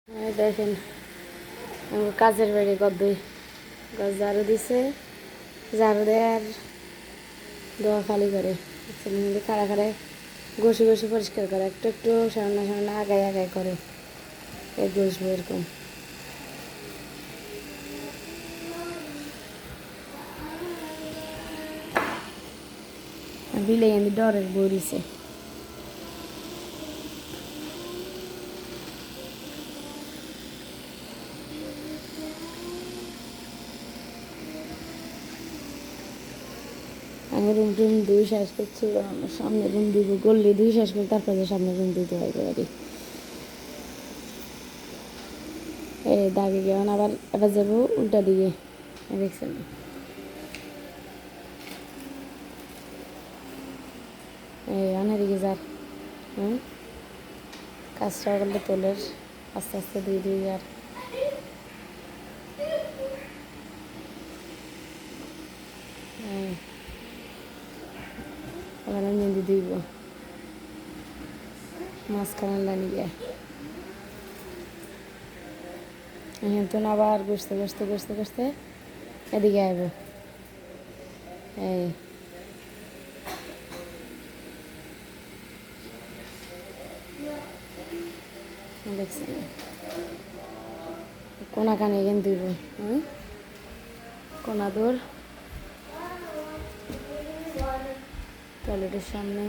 দেখেন কাজের বাড়ি গদ্দই গাছ ঝাড়ু দিছে, ঝাড়ু দেয় আর দোয়া খালি করে খাড়া খাড়ায় ঘষে ঘষে পরিষ্কার করে, একটু একটু সামনে সামনে আগায় আগায় করে এই ঘষবো এরকম। বিলে কিন্তু ডরের বড়িছে। আমি রুম টুম দুই শেষ করছি, সামনে রুম দিব, গল্লি দুই শেষ করে তারপরে সামনে রুম দিতে হয় আর এই দাগে গেলাম। আবার এবার যাবো উল্টা দিকে, দেখছেন এই অনেক দিকে যার কাজটা করলে তোলের আস্তে আস্তে দুই দুই আর এবার মেহেন্দি দিব মাঝখানে লাইনে গিয়ে তো আবার বসতে বসতে বসতে বসতে এদিকে আইব। এই দেখছেন কোনা কানে এখানে দিব, কোনা দৌড় টয়লেটের সামনে